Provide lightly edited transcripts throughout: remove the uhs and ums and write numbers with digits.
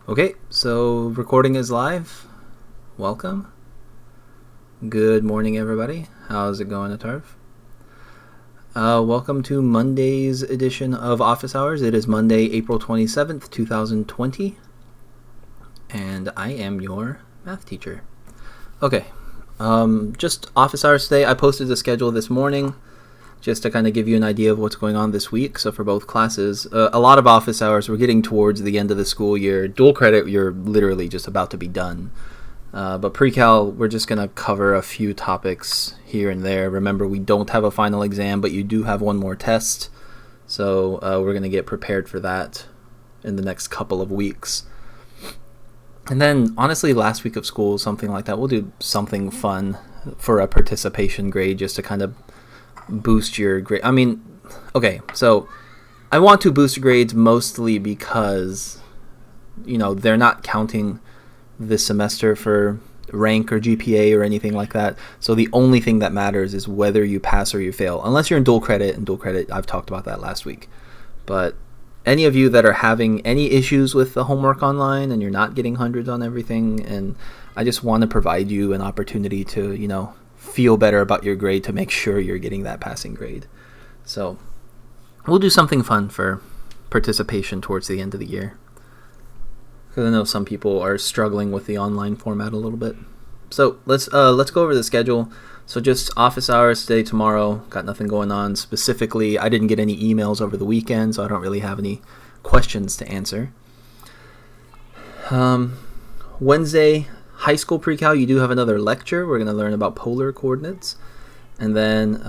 Okay, so recording is live. Welcome. Good morning, everybody. How's it going, Atarv? Welcome to Monday's edition of Office Hours. It is Monday, April 27th, 2020, and I am your math teacher. Okay, just Office Hours today. I posted the schedule this morning just to kind of give you an idea of what's going on this week. So for both classes, a lot of office hours, we're getting towards the end of the school year. Dual credit, you're literally just about to be done. But pre-cal, we're just going to cover a few topics here and there. Remember, we don't have a final exam, but you do have one more test. So we're going to get prepared for that in the next couple of weeks. And then, honestly, last week of school, something like that, we'll do something fun for a participation grade just to kind of boost your grade. I mean, okay, so I want to boost grades mostly because, they're not counting this semester for rank or GPA or anything like that. So the only thing that matters is whether you pass or you fail, unless you're in dual credit. And dual credit, I've talked about that last week. But any of you that are having any issues with the homework online and you're not getting hundreds on everything, and I just want to provide you an opportunity to, feel better about your grade to make sure you're getting that passing grade. So we'll do something fun for participation towards the end of the year, because I know some people are struggling with the online format a little bit. So let's go over the schedule. So just office hours today, tomorrow. Got nothing going on specifically. I didn't get any emails over the weekend, so I don't really have any questions to answer. Wednesday, high school pre-cal, you do have another lecture. We're going to learn about polar coordinates. And then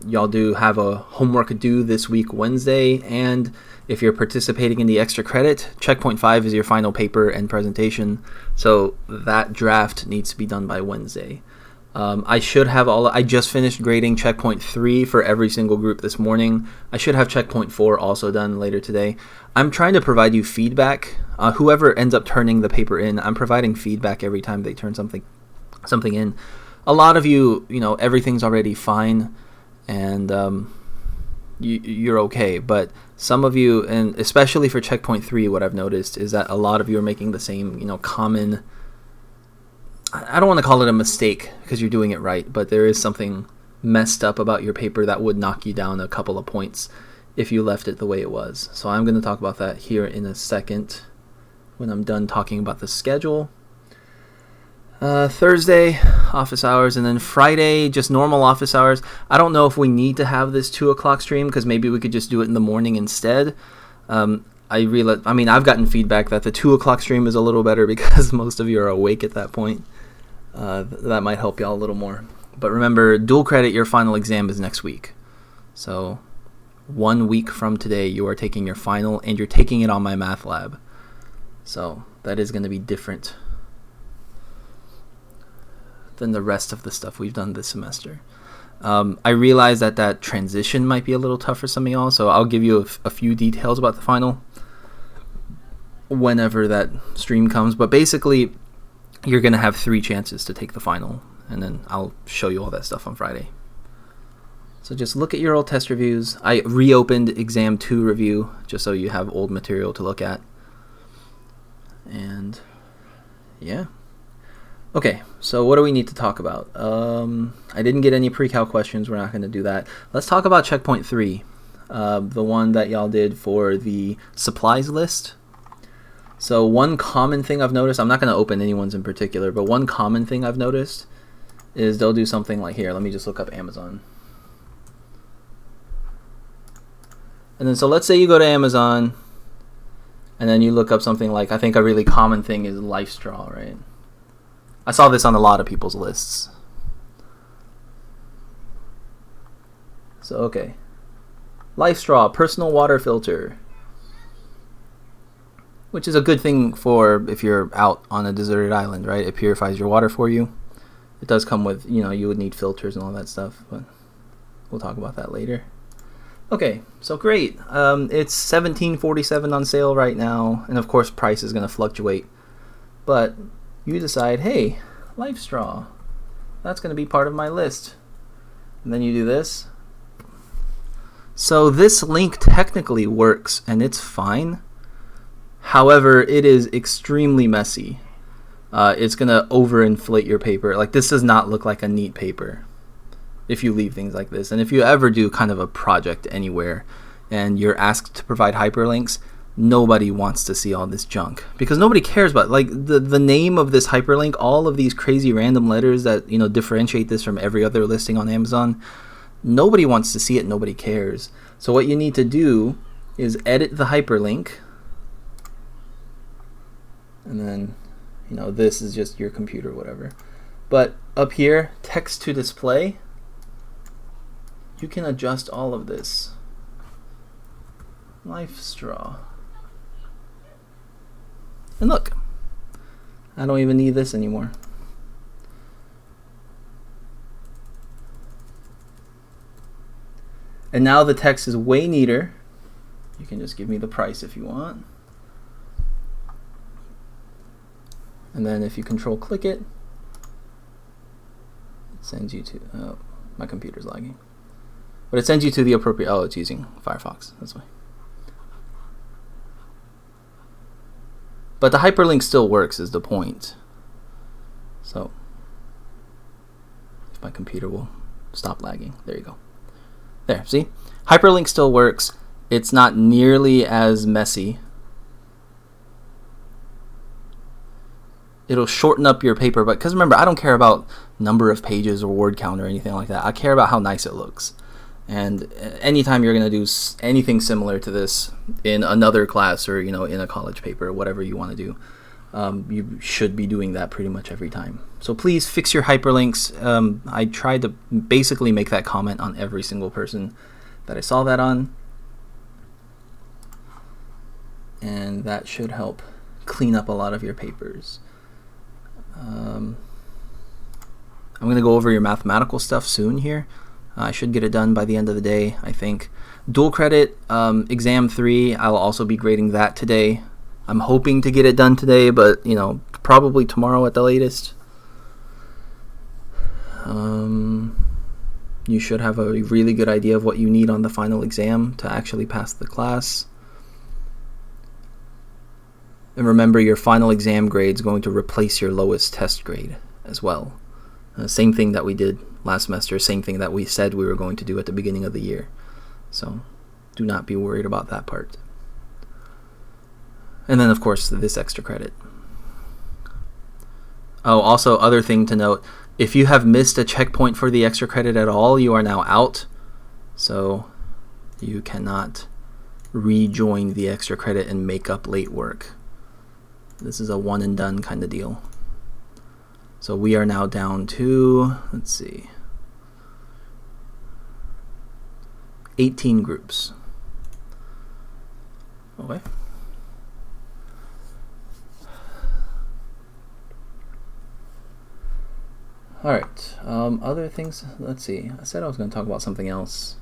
y'all do have a homework due this week, Wednesday. And if you're participating in the extra credit, checkpoint 5 is your final paper and presentation. So that draft needs to be done by Wednesday. I just finished grading checkpoint 3 for every single group this morning. I should have checkpoint 4 also done later today. I'm trying to provide you feedback. Whoever ends up turning the paper in, I'm providing feedback every time they turn something in. A lot of you, everything's already fine, and you're okay. But some of you, and especially for checkpoint 3, what I've noticed is that a lot of you are making the same, common, I don't want to call it a mistake because you're doing it right, but there is something messed up about your paper that would knock you down a couple of points if you left it the way it was. So I'm going to talk about that here in a second when I'm done talking about the schedule. Thursday, office hours, and then Friday, just normal office hours. I don't know if we need to have this 2 o'clock stream because maybe we could just do it in the morning instead. I've gotten feedback that the 2 o'clock stream is a little better because most of you are awake at that point. That might help y'all a little more. But remember, dual credit, your final exam is next week. So 1 week from today, you are taking your final, and you're taking it on my math lab. So that is going to be different than the rest of the stuff we've done this semester. I realize that transition might be a little tough for some of y'all, so I'll give you a few details about the final whenever that stream comes. But basically, you're going to have 3 chances to take the final, and then I'll show you all that stuff on Friday. So just look at your old test reviews. I reopened exam 2 review just so you have old material to look at. And yeah. Okay, so what do we need to talk about? I didn't get any pre-cal questions. We're not going to do that. Let's talk about checkpoint 3, the one that y'all did for the supplies list. So one common thing I've noticed, I'm not going to open anyone's in particular, but one common thing I've noticed is they'll do something like here. Let me just look up Amazon. And then so let's say you go to Amazon, and then you look up something like, I think a really common thing is LifeStraw, right? I saw this on a lot of people's lists. So, okay. LifeStraw, personal water filter. Which is a good thing for if you're out on a deserted island, right? It purifies your water for you. It does come with, you would need filters and all that stuff, but we'll talk about that later. Okay, so great. It's $17.47 on sale right now, and of course price is going to fluctuate. But you decide, hey, LifeStraw, that's going to be part of my list. And then you do this. So this link technically works, and it's fine. However, it is extremely messy. It's going to overinflate your paper. Like, this does not look like a neat paper if you leave things like this. And if you ever do kind of a project anywhere and you're asked to provide hyperlinks, nobody wants to see all this junk because nobody cares about, like, the name of this hyperlink, all of these crazy random letters that, you know, differentiate this from every other listing on Amazon. Nobody wants to see it. Nobody cares. So what you need to do is edit the hyperlink. And then, you know, this is just your computer, whatever. But up here, text to display, you can adjust all of this. LifeStraw. And look, I don't even need this anymore. And now the text is way neater. You can just give me the price if you want. And then if you control click it, it sends you to, oh, my computer's lagging. But it sends you to the appropriate, oh, it's using Firefox, that's why. But the hyperlink still works is the point. So, if my computer will stop lagging, there you go. There, see? Hyperlink still works. It's not nearly as messy. It'll shorten up your paper, but because remember, I don't care about number of pages or word count or anything like that. I care about how nice it looks. And anytime you're going to do anything similar to this in another class or, you know, in a college paper or whatever you want to do, you should be doing that pretty much every time. So please fix your hyperlinks. I tried to basically make that comment on every single person that I saw that on. And that should help clean up a lot of your papers. I'm going to go over your mathematical stuff soon here. I should get it done by the end of the day, I think. Dual credit, exam 3, I'll also be grading that today. I'm hoping to get it done today, but, you know, probably tomorrow at the latest. You should have a really good idea of what you need on the final exam to actually pass the class. And remember, your final exam grade is going to replace your lowest test grade as well. Same thing that we did last semester, same thing that we said we were going to do at the beginning of the year. So do not be worried about that part. And then, of course, this extra credit. Oh, also, other thing to note, if you have missed a checkpoint for the extra credit at all, you are now out. So you cannot rejoin the extra credit and make up late work. This is a one and done kind of deal. So we are now down to, let's see, 18 groups. Okay. All right. Other things. Let's see. I said I was going to talk about something else.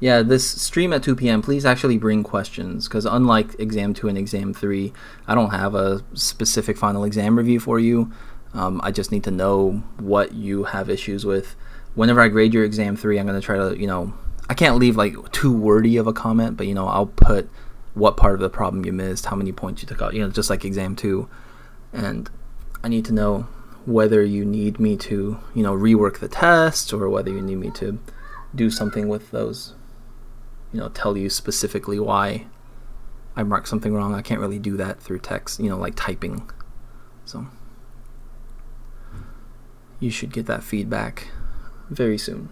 Yeah, this stream at 2 p.m., please actually bring questions, because unlike Exam 2 and Exam 3, I don't have a specific final exam review for you. I just need to know what you have issues with. Whenever I grade your Exam 3, I'm going to try to, you know, I can't leave like too wordy of a comment, but, you know, I'll put what part of the problem you missed, how many points you took out, you know, just like Exam 2. And I need to know whether you need me to, you know, rework the tests, or whether you need me to do something with those. You know, tell you specifically why I marked something wrong. I can't really do that through text, you know, like typing. So you should get that feedback very soon.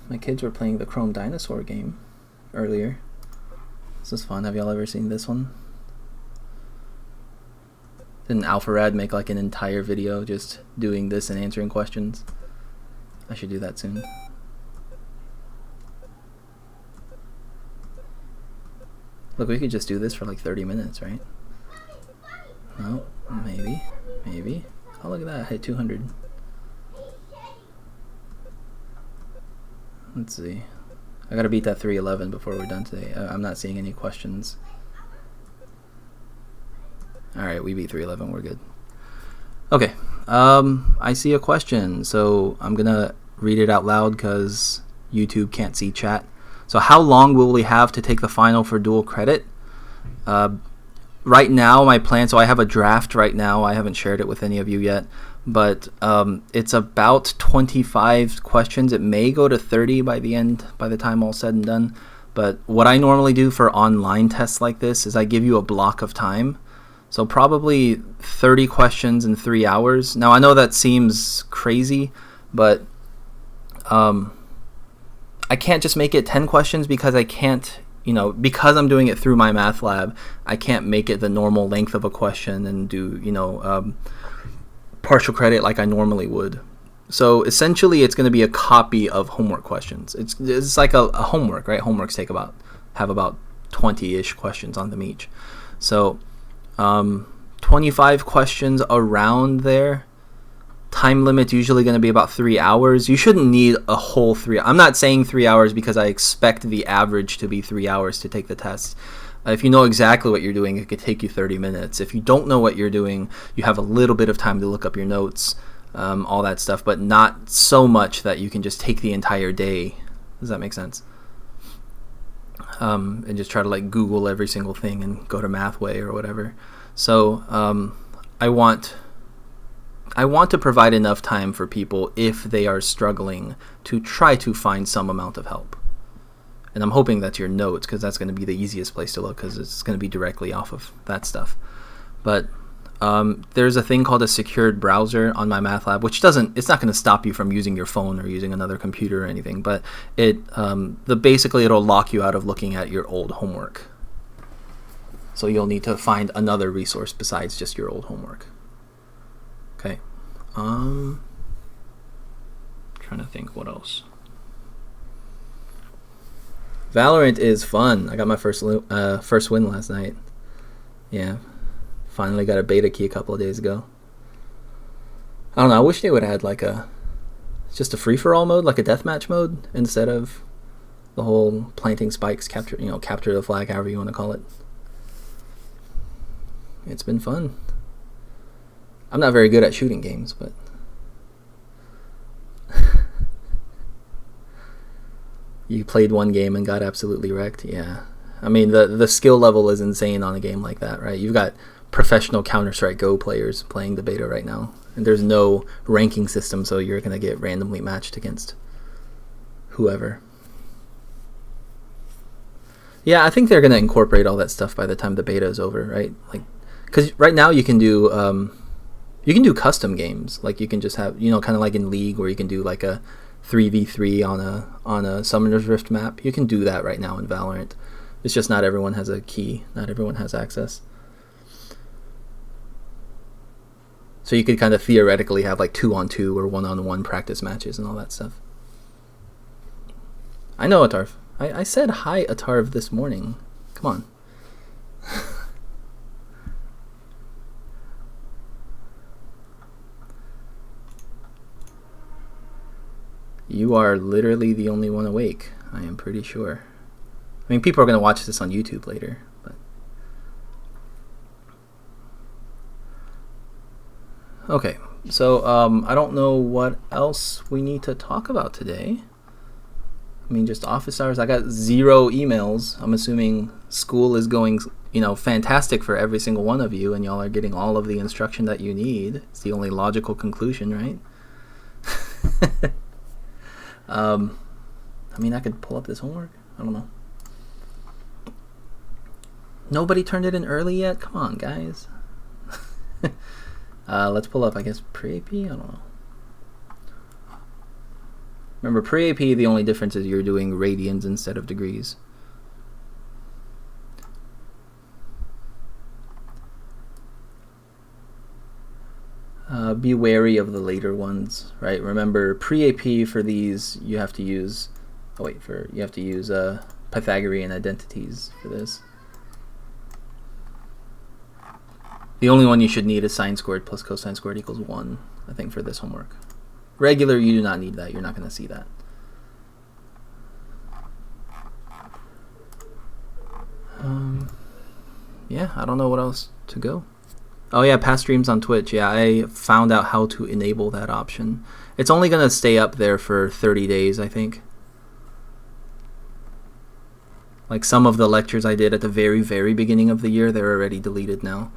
My kids were playing the Chrome Dinosaur game earlier. This is fun. Have y'all ever seen this one? Didn't Alpharad make like an entire video just doing this and answering questions? I should do that soon. Look, we could just do this for like 30 minutes, right? Oh, maybe. Oh, look at that. I hit 200. Let's see. I gotta beat that 311 before we're done today. I'm not seeing any questions. Alright, we beat 311. We're good. Okay. I see a question. So I'm gonna read it out loud because YouTube can't see chat. So how long will we have to take the final for dual credit? Right now, my plan, so I have a draft right now. I haven't shared it with any of you yet, but it's about 25 questions. It may go to 30 by the time all said and done. But what I normally do for online tests like this is I give you a block of time. So probably 30 questions in 3 hours. Now, I know that seems crazy, but I can't just make it 10 questions because I can't, because I'm doing it through MyMathLab, I can't make it the normal length of a question and do, partial credit like I normally would. So essentially, it's going to be a copy of homework questions. It's like a homework, right? Homeworks have about 20-ish questions on them each. So 25 questions around there. Time limit's usually going to be about 3 hours. You shouldn't need a whole 3. I'm not saying 3 hours because I expect the average to be 3 hours to take the test. If you know exactly what you're doing, it could take you 30 minutes. If you don't know what you're doing, you have a little bit of time to look up your notes, all that stuff, but not so much that you can just take the entire day. Does that make sense? And just try to Google every single thing and go to Mathway or whatever. So I want to provide enough time for people if they are struggling to try to find some amount of help. And I'm hoping that's your notes because that's going to be the easiest place to look because it's going to be directly off of that stuff. But there's a thing called a secured browser on MyMathLab, which it's not going to stop you from using your phone or using another computer or anything, but basically it'll lock you out of looking at your old homework. So you'll need to find another resource besides just your old homework. Okay. Trying to think what else. Valorant is fun. I got my first win last night. Yeah. Finally got a beta key a couple of days ago. I don't know. I wish they would have had just a free-for-all mode, like a deathmatch mode, instead of the whole planting spikes, capture the flag, however you want to call it. It's been fun. I'm not very good at shooting games, but you played one game and got absolutely wrecked. Yeah. I mean, the skill level is insane on a game like that, right? You've got professional Counter-Strike Go players playing the beta right now, and there's no ranking system, so you're going to get randomly matched against whoever. Yeah, I think they're going to incorporate all that stuff by the time the beta is over, right? Because right now you can do custom games. You can just have, kind of like in League where you can do a 3v3 on a Summoner's Rift map. You can do that right now in Valorant. It's just not everyone has a key. Not everyone has access. So you could kind of theoretically have 2-on-2 or 1-on-1 practice matches and all that stuff. I know, Atarv. I said hi, Atarv, this morning. Come on. You are literally the only one awake, I am pretty sure. I mean, people are going to watch this on YouTube later, but... Okay, so I don't know what else we need to talk about today. I mean, just office hours. I got 0 emails. I'm assuming school is going, fantastic for every single one of you, and y'all are getting all of the instruction that you need. It's the only logical conclusion, right? I mean, I could pull up this homework. I don't know. Nobody turned it in early yet? Come on, guys. Let's pull up, I guess, pre-AP? I don't know. Remember, pre-AP, the only difference is you're doing radians instead of degrees. Be wary of the later ones, right? Remember, pre-AP for these, you have to use... you have to use Pythagorean identities for this. The only one you should need is sine squared plus cosine squared equals 1, I think, for this homework. Regular, you do not need that. You're not going to see that. Yeah, I don't know what else to go. Oh yeah, past streams on Twitch. Yeah, I found out how to enable that option. It's only gonna stay up there for 30 days, I think. Like some of the lectures I did at the very, very beginning of the year, they're already deleted now.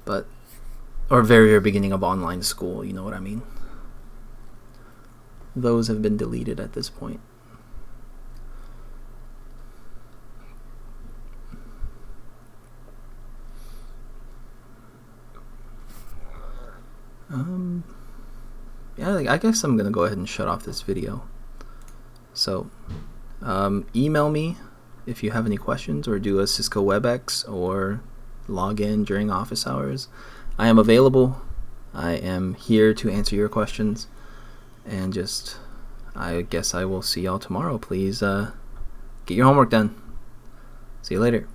But, or very, very beginning of online school, you know what I mean? Those have been deleted at this point. Yeah, I guess I'm gonna go ahead and shut off this video. So, email me if you have any questions, or do a Cisco WebEx, or log in during office hours. I am available. I am here to answer your questions. And just, I guess I will see y'all tomorrow. Please get your homework done. See you later.